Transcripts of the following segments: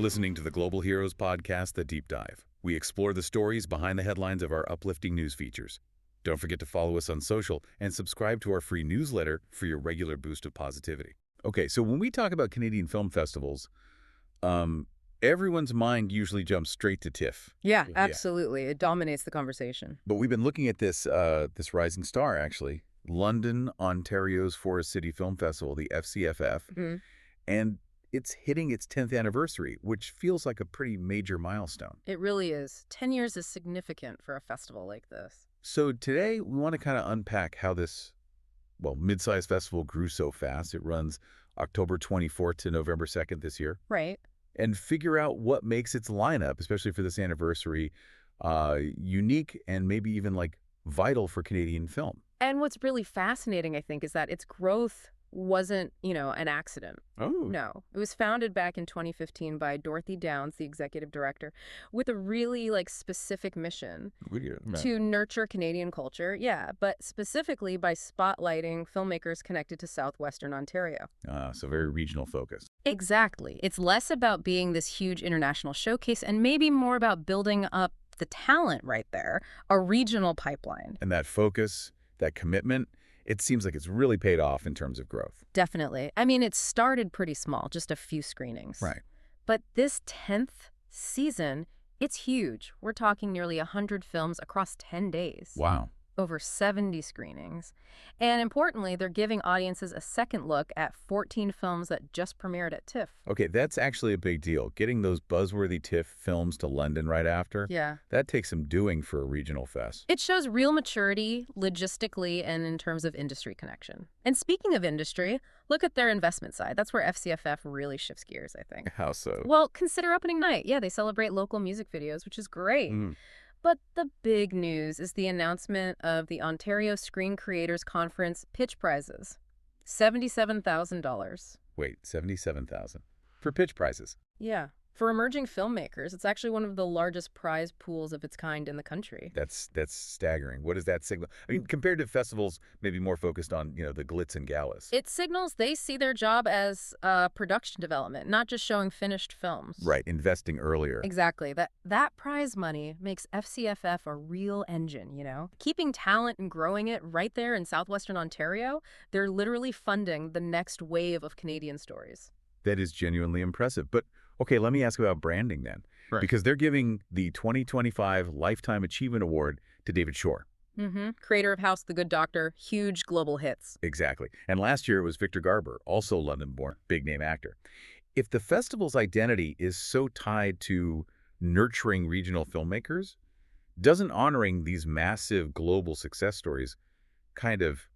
listening to the Global Heroes podcast, The Deep Dive. We explore the stories behind the headlines of our uplifting news features. Don't forget to follow us on social and subscribe to our free newsletter for your regular boost of positivity. Okay, so when we talk about Canadian film festivals, everyone's mind usually jumps straight to TIFF. Yeah, absolutely. It dominates the conversation. But we've been looking at this rising star, actually, London, Ontario's Forest City Film Festival, the FCFF, and it's hitting its 10th anniversary, which feels like a pretty major milestone. It really is. 10 years is significant for a festival like this. So today, we want to kind of unpack how this, midsize festival grew so fast. It runs October 24th to November 2nd this year. Right. And figure out what makes its lineup, especially for this anniversary, unique and maybe even vital for Canadian film. And what's really fascinating, I think, is that its growth wasn't, an accident. Oh. No. It was founded back in 2015 by Dorothy Downs, the executive director, with a really specific mission to nurture Canadian culture. Yeah, but specifically by spotlighting filmmakers connected to southwestern Ontario. So very regional focus. Exactly. It's less about being this huge international showcase and maybe more about building up the talent right there, a regional pipeline. And that focus, that commitment, it seems like it's really paid off in terms of growth. Definitely. I mean, it started pretty small, just a few screenings. Right. But this 10th season, it's huge. We're talking nearly 100 films across 10 days. Wow. Over 70 screenings. And importantly, they're giving audiences a second look at 14 films that just premiered at TIFF. Okay, that's actually a big deal. Getting those buzzworthy TIFF films to London right after, that takes some doing for a regional fest. It shows real maturity, logistically, and in terms of industry connection. And speaking of industry, look at their investment side. That's where FCFF really shifts gears, I think. How so? Well, consider opening night. Yeah, they celebrate local music videos, which is great. But the big news is the announcement of the Ontario Screen Creators Conference pitch prizes. $77,000. Wait, $77,000 for pitch prizes? Yeah. For emerging filmmakers, it's actually one of the largest prize pools of its kind in the country. That's staggering. What does that signal? I mean, compared to festivals maybe more focused on, the glitz and galas. It signals they see their job as production development, not just showing finished films. Right, investing earlier. Exactly. That prize money makes FCFF a real engine, Keeping talent and growing it right there in southwestern Ontario, they're literally funding the next wave of Canadian stories. That is genuinely impressive. But okay, let me ask about branding then. Right. Because they're giving the 2025 Lifetime Achievement Award to David Shore. Creator of House, The Good Doctor, huge global hits. Exactly. And last year it was Victor Garber, also London-born, big-name actor. If the festival's identity is so tied to nurturing regional filmmakers, doesn't honoring these massive global success stories kind of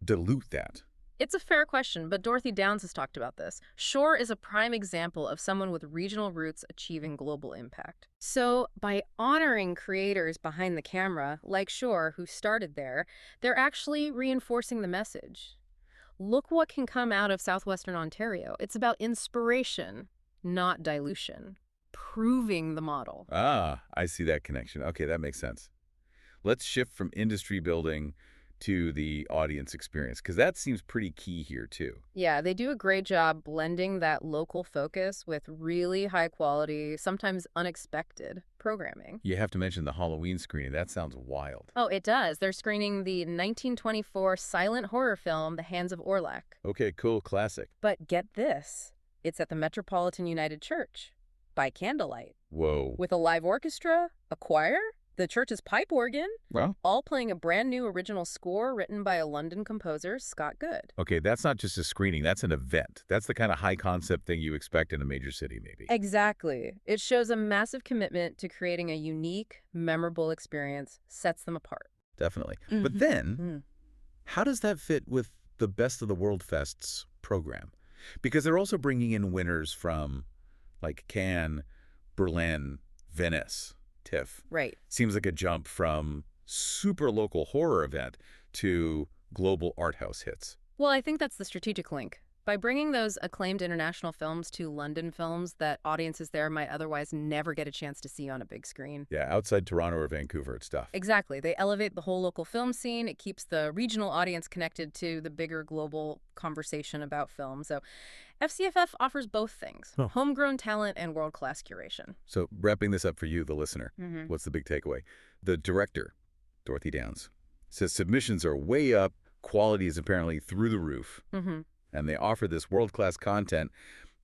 dilute that? It's a fair question, but Dorothy Downs has talked about this. Shore is a prime example of someone with regional roots achieving global impact. So by honoring creators behind the camera, like Shore, who started there, they're actually reinforcing the message. Look what can come out of southwestern Ontario. It's about inspiration, not dilution. Proving the model. Ah, I see that connection. Okay, that makes sense. Let's shift from industry building to the audience experience, because that seems pretty key here too. Yeah, they do a great job blending that local focus with really high quality, sometimes unexpected programming. You have to mention the Halloween screening. That sounds wild. Oh, it does. They're screening the 1924 silent horror film, The Hands of Orlac. Okay, cool, classic. But get this, it's at the Metropolitan United Church by candlelight. Whoa. With a live orchestra, a choir, the church's pipe organ, all playing a brand new original score written by a London composer, Scott Good. Okay, that's not just a screening, that's an event. That's the kind of high concept thing you expect in a major city, maybe. Exactly. It shows a massive commitment to creating a unique, memorable experience, sets them apart. Definitely. But then, how does that fit with the Best of the World Fest's program? Because they're also bringing in winners from, Cannes, Berlin, Venice, TIFF. Right. Seems like a jump from super local horror event to global art house hits. Well, I think that's the strategic link. By bringing those acclaimed international films to London films that audiences there might otherwise never get a chance to see on a big screen. Yeah, outside Toronto or Vancouver, it's tough. Exactly. They elevate the whole local film scene. It keeps the regional audience connected to the bigger global conversation about film. So FCFF offers both things, homegrown talent and world-class curation. So wrapping this up for you, the listener, Mm-hmm. what's the big takeaway? The director, Dorothy Downs, says submissions are way up, quality is apparently through the roof, Mm-hmm. and they offer this world-class content,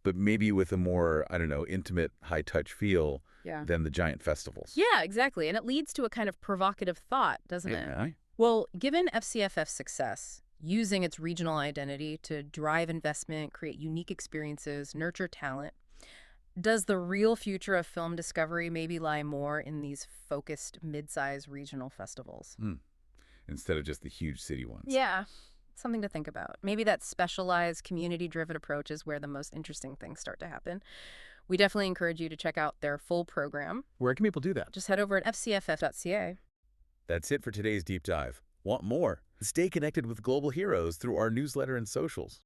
but maybe with a more, I don't know, intimate, high-touch feel Yeah. than the giant festivals. Yeah, exactly. And it leads to a kind of provocative thought, doesn't it? Yeah. Well, given FCFF's success, using its regional identity to drive investment, create unique experiences, nurture talent, does the real future of film discovery maybe lie more in these focused mid-size regional festivals? Instead of just the huge city ones. Yeah, something to think about. Maybe that specialized, community-driven approach is where the most interesting things start to happen. We definitely encourage you to check out their full program. Where can people do that? Just head over at fcff.ca. That's it for today's Deep Dive. Want more? Stay connected with global heroes through our newsletter and socials.